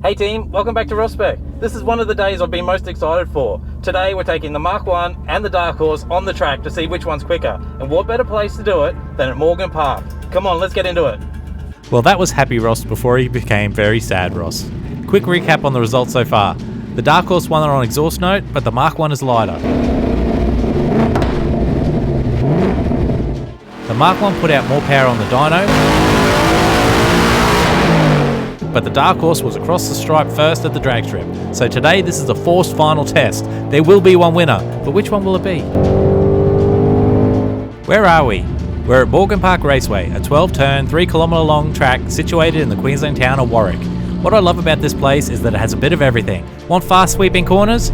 Hey team, welcome back to Spec. This is one of the days I've been most excited for. Today we're taking the Mach 1 and the Dark Horse on the track to see which one's quicker. And what better place to do it than at Morgan Park. Come on, let's get into it. Well, that was Happy Ross before he became very sad Ross. Quick recap on the results so far. The Dark Horse won on exhaust note, but the Mach 1 is lighter. The Mach 1 put out more power on the dyno, but the Dark Horse was across the stripe first at the drag strip. So today this is a forced final test. There will be one winner, but which one will it be? Where are we? We're at Morgan Park Raceway, a 12-turn, 3-kilometre long track situated in the Queensland town of Warwick. What I love about this place is that it has a bit of everything. Want fast sweeping corners?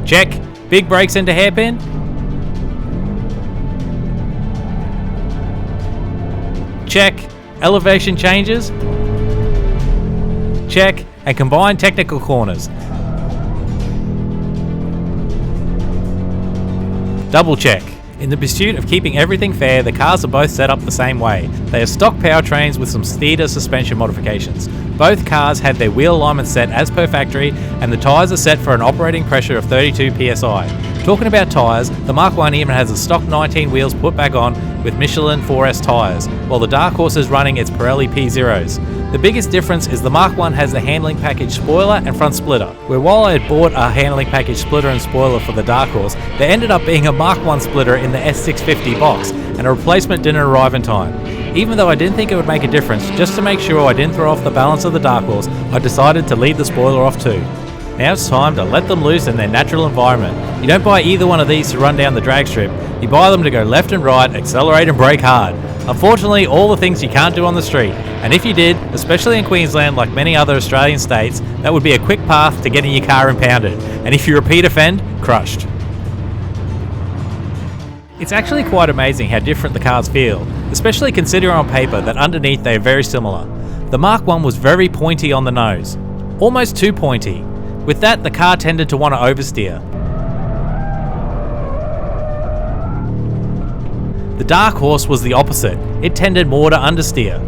Check. Big brakes into hairpin? Check. Elevation changes? Check. And combined technical corners? Double check. In the pursuit of keeping everything fair, the cars are both set up the same way. They are stock powertrains with some Steeda suspension modifications. Both cars had their wheel alignment set as per factory, and the tyres are set for an operating pressure of 32 psi. Talking about tyres, the Mach 1 even has the stock 19 wheels put back on with Michelin PS4S tyres, while the Dark Horse is running its Pirelli P-Zeros. The biggest difference is the Mach 1 has the handling package spoiler and front splitter, where while I had bought a handling package splitter and spoiler for the Dark Horse, there ended up being a Mach 1 splitter in the S650 box, and a replacement didn't arrive in time. Even though I didn't think it would make a difference, just to make sure I didn't throw off the balance of the Dark Horse, I decided to leave the spoiler off too. Now it's time to let them loose in their natural environment. You don't buy either one of these to run down the drag strip, you buy them to go left and right, accelerate and brake hard. Unfortunately, all the things you can't do on the street. And if you did, especially in Queensland like many other Australian states, that would be a quick path to getting your car impounded. And if you repeat offend, crushed. It's actually quite amazing how different the cars feel, especially considering on paper that underneath they are very similar. The Mach 1 was very pointy on the nose, almost too pointy. With that, the car tended to want to oversteer. The Dark Horse was the opposite, it tended more to understeer.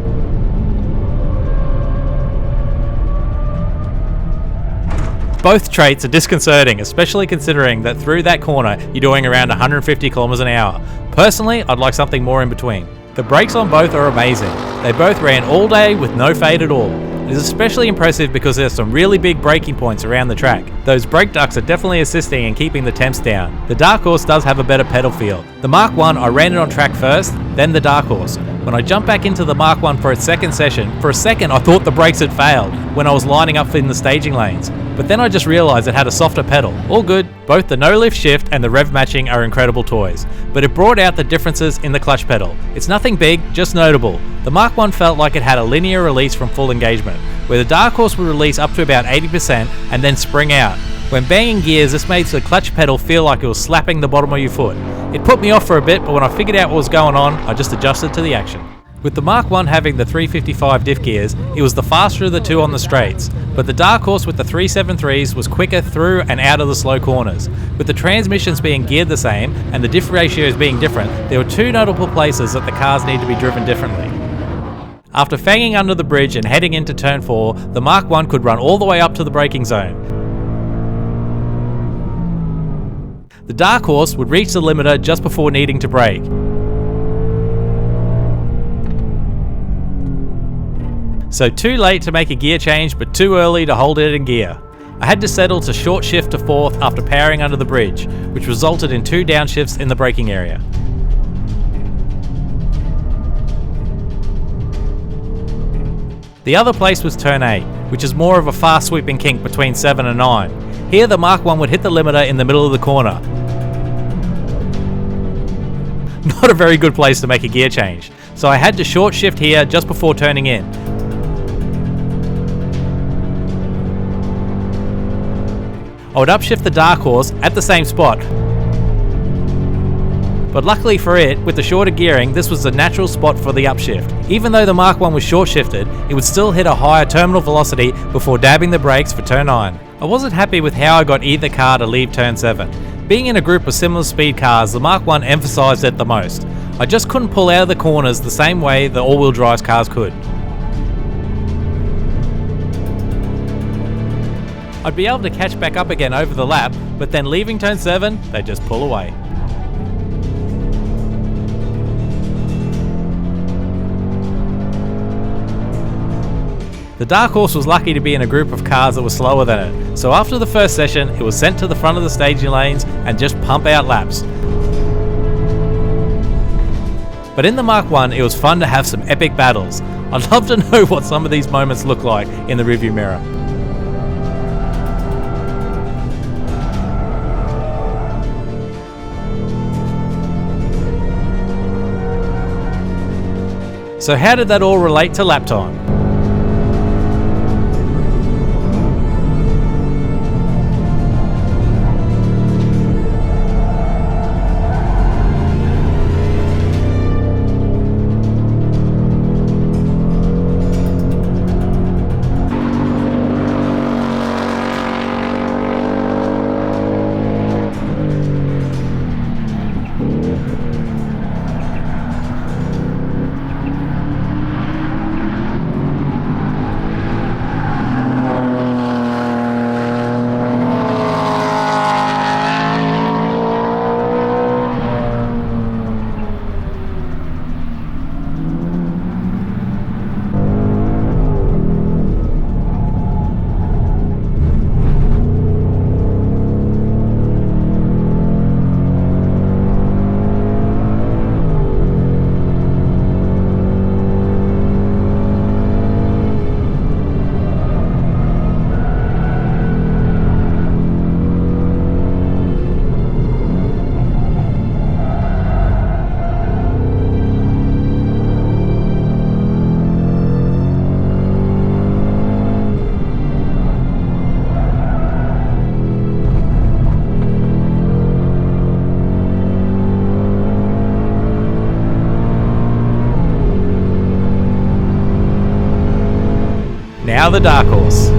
Both traits are disconcerting, especially considering that through that corner you're doing around 150 kilometers an hour. Personally, I'd like something more in between. The brakes on both are amazing. They both ran all day with no fade at all. It is especially impressive because there's some really big braking points around the track. Those brake ducts are definitely assisting in keeping the temps down. The Dark Horse does have a better pedal feel. The Mach 1, I ran it on track first, then the Dark Horse. When I jumped back into the Mach 1 for its second session, for a second I thought the brakes had failed when I was lining up in the staging lanes. But then I just realised it had a softer pedal. All good, both the no-lift shift and the rev matching are incredible toys. But it brought out the differences in the clutch pedal. It's nothing big, just notable. The Mach 1 felt like it had a linear release from full engagement, where the Dark Horse would release up to about 80% and then spring out. When banging gears, this made the clutch pedal feel like it was slapping the bottom of your foot. It put me off for a bit, but when I figured out what was going on, I just adjusted to the action. With the Mach 1 having the 355 diff gears, it was the faster of the two on the straights, but the Dark Horse with the 373s was quicker through and out of the slow corners. With the transmissions being geared the same and the diff ratios being different, there were two notable places that the cars need to be driven differently. After fanging under the bridge and heading into turn 4, the Mach 1 could run all the way up to the braking zone. The Dark Horse would reach the limiter just before needing to brake. So too late to make a gear change, but too early to hold it in gear. I had to settle to short shift to 4th after powering under the bridge, which resulted in 2 downshifts in the braking area. The other place was turn 8, which is more of a fast sweeping kink between 7 and 9. Here the Mach 1 would hit the limiter in the middle of the corner. Not a very good place to make a gear change, so I had to short shift here just before turning in. I would upshift the Dark Horse at the same spot. But luckily for it, with the shorter gearing, this was the natural spot for the upshift. Even though the Mach 1 was short shifted, it would still hit a higher terminal velocity before dabbing the brakes for turn 9. I wasn't happy with how I got either car to leave turn 7. Being in a group of similar speed cars, the Mach 1 emphasised it the most. I just couldn't pull out of the corners the same way the all-wheel drive cars could. I'd be able to catch back up again over the lap, but then leaving turn 7, they just pull away. The Dark Horse was lucky to be in a group of cars that were slower than it, so after the first session it was sent to the front of the staging lanes and just pump out laps. But in the Mach 1 it was fun to have some epic battles. I'd love to know what some of these moments look like in the rearview mirror. So how did that all relate to lap time? Now the Dark Horse.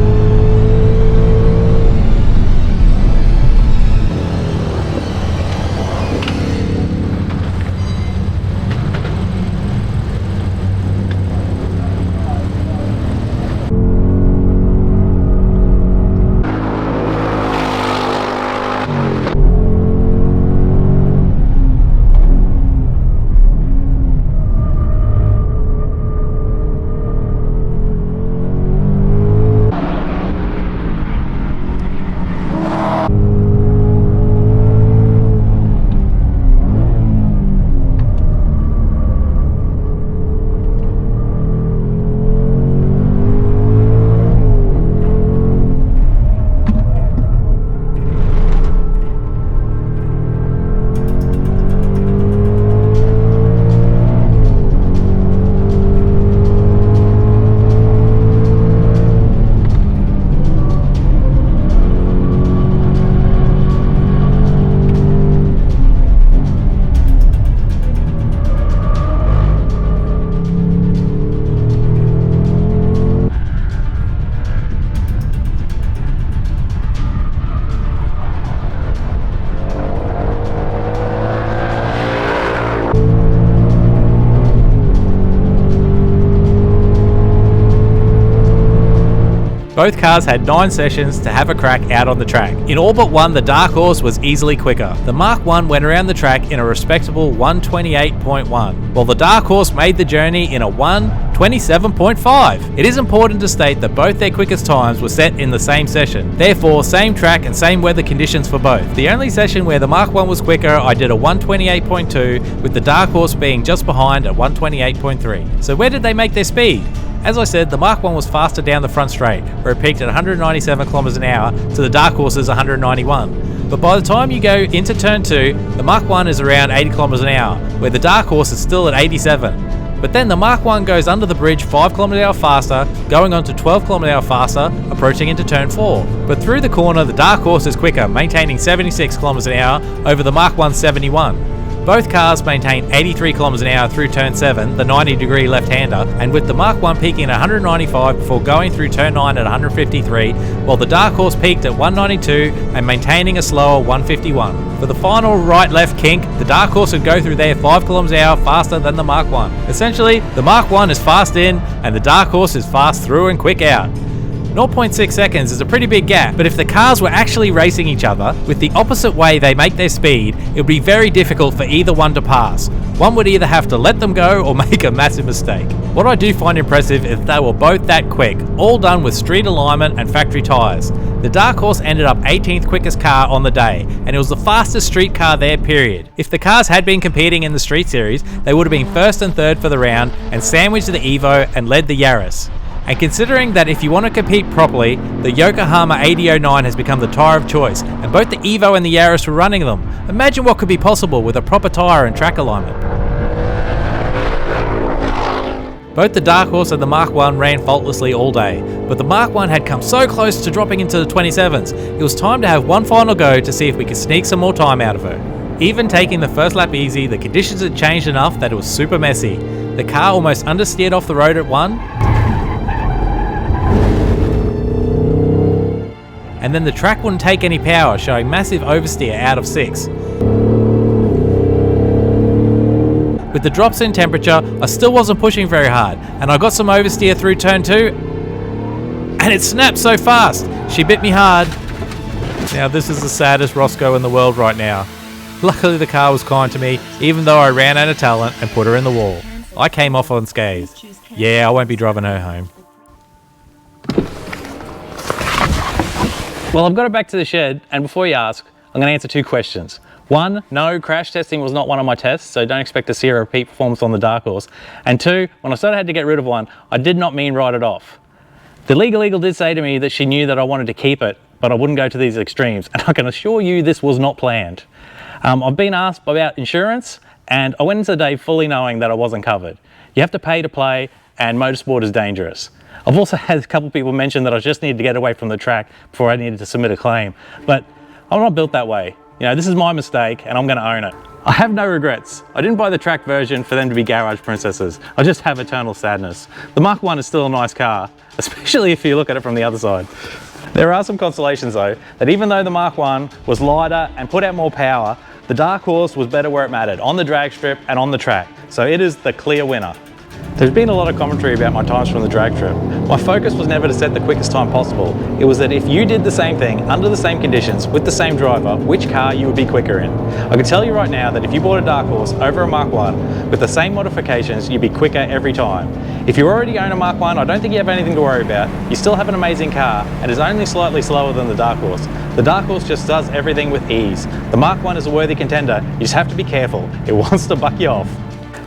Both cars had 9 sessions to have a crack out on the track. In all but one, the Dark Horse was easily quicker. The Mach 1 went around the track in a respectable 1:28.1, while the Dark Horse made the journey in a 1:27.5. It is important to state that both their quickest times were set in the same session, therefore same track and same weather conditions for both. The only session where the Mach 1 was quicker, I did a 1:28.2, with the Dark Horse being just behind at 1:28.3. So where did they make their speed? As I said, the Mach 1 was faster down the front straight, where it peaked at 197 km an hour to the Dark Horse's 191. But by the time you go into turn 2, the Mach 1 is around 80 km an hour, where the Dark Horse is still at 87. But then the Mach 1 goes under the bridge 5 km an hour faster, going on to 12 km an hour faster, approaching into turn 4. But through the corner, the Dark Horse is quicker, maintaining 76 km an hour over the Mach 1's 71. Both cars maintain 83 kilometers an hour through turn 7, the 90-degree left-hander, and with the Mach 1 peaking at 195 before going through turn 9 at 153, while the Dark Horse peaked at 192 and maintaining a slower 151. For the final right-left kink, the Dark Horse would go through there 5 kilometers an hour faster than the Mach 1. Essentially, the Mach 1 is fast in and the Dark Horse is fast through and quick out. 0.6 seconds is a pretty big gap, but if the cars were actually racing each other, with the opposite way they make their speed, it would be very difficult for either one to pass. One would either have to let them go or make a massive mistake. What I do find impressive is they were both that quick, all done with street alignment and factory tyres. The Dark Horse ended up 18th quickest car on the day, and it was the fastest street car there, period. If the cars had been competing in the Street Series, they would have been first and third for the round and sandwiched the Evo and led the Yaris. And considering that if you want to compete properly, the Yokohama 8009 has become the tyre of choice, and both the Evo and the Yaris were running them. Imagine what could be possible with a proper tyre and track alignment. Both the Dark Horse and the Mach 1 ran faultlessly all day, but the Mach 1 had come so close to dropping into the 27s, it was time to have one final go to see if we could sneak some more time out of her. Even taking the first lap easy, the conditions had changed enough that it was super messy. The car almost understeered off the road at 1, and then the track wouldn't take any power, showing massive oversteer out of 6. With the drops in temperature, I still wasn't pushing very hard, and I got some oversteer through turn 2, and it snapped so fast. She bit me hard. Now this is the saddest Roscoe in the world right now. Luckily the car was kind to me, even though I ran out of talent and put her in the wall. I came off unscathed. Yeah, I won't be driving her home. Well, I've got it back to the shed, and before you ask, I'm going to answer 2 questions. 1, no, crash testing was not one of my tests, so don't expect to see a repeat performance on the Dark Horse. And 2, when I sort of had to get rid of one, I did not mean write it off. The Legal Eagle did say to me that she knew that I wanted to keep it, but I wouldn't go to these extremes, and I can assure you this was not planned. I've been asked about insurance, and I went into the day fully knowing that I wasn't covered. You have to pay to play, and motorsport is dangerous. I've also had a couple of people mention that I just needed to get away from the track before I needed to submit a claim, but I'm not built that way. You know, this is my mistake and I'm going to own it. I have no regrets. I didn't buy the track version for them to be garage princesses. I just have eternal sadness. The Mach 1 is still a nice car, especially if you look at it from the other side. There are some consolations though, that even though the Mach 1 was lighter and put out more power, the Dark Horse was better where it mattered, on the drag strip and on the track. So it is the clear winner. There's been a lot of commentary about my times from the drag strip. My focus was never to set the quickest time possible. It was that if you did the same thing, under the same conditions, with the same driver, which car you would be quicker in. I can tell you right now that if you bought a Dark Horse over a Mach 1, with the same modifications, you'd be quicker every time. If you already own a Mach 1, I don't think you have anything to worry about. You still have an amazing car, and is only slightly slower than the Dark Horse. The Dark Horse just does everything with ease. The Mach 1 is a worthy contender, you just have to be careful. It wants to buck you off.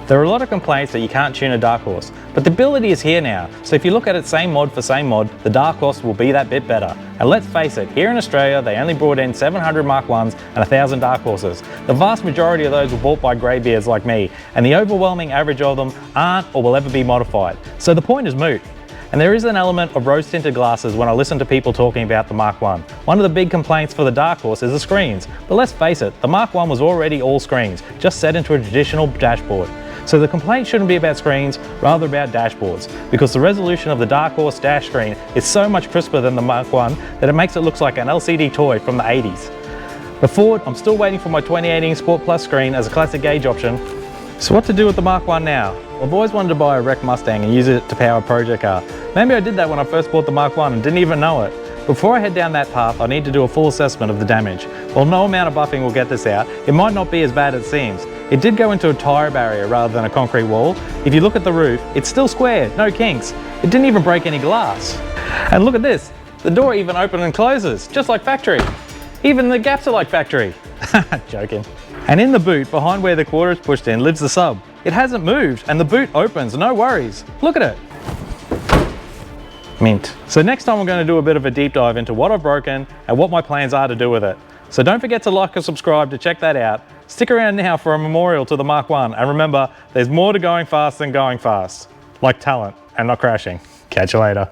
There are a lot of complaints that you can't tune a Dark Horse, but the ability is here now, so if you look at it same mod for same mod, the Dark Horse will be that bit better. And let's face it, here in Australia they only brought in 700 Mach 1s and 1,000 Dark Horses. The vast majority of those were bought by greybeards like me, and the overwhelming average of them aren't or will ever be modified. So the point is moot. And there is an element of rose-tinted glasses when I listen to people talking about the Mach 1. One of the big complaints for the Dark Horse is the screens, but let's face it, the Mach 1 was already all screens, just set into a traditional dashboard. So the complaint shouldn't be about screens, rather about dashboards, because the resolution of the Dark Horse dash screen is so much crisper than the Mach 1 that it makes it look like an LCD toy from the 80s. But Ford, I'm still waiting for my 2018 Sport Plus screen as a classic gauge option. So what to do with the Mach 1 now? I've always wanted to buy a wrecked Mustang and use it to power a project car. Maybe I did that when I first bought the Mach 1 and didn't even know it. Before I head down that path, I need to do a full assessment of the damage. While no amount of buffing will get this out, it might not be as bad as it seems. It did go into a tyre barrier rather than a concrete wall. If you look at the roof, it's still square, no kinks. It didn't even break any glass. And look at this, the door even opens and closes, just like factory. Even the gaps are like factory. Joking. And in the boot, behind where the quarter is pushed in, lives the sub. It hasn't moved, and the boot opens, no worries. Look at it. Mint. So next time I'm going to do a bit of a deep dive into what I've broken and what my plans are to do with it. So don't forget to like and subscribe to check that out. Stick around now for a memorial to the Mach 1, and remember, there's more to going fast than going fast. Like talent and not crashing. Catch you later.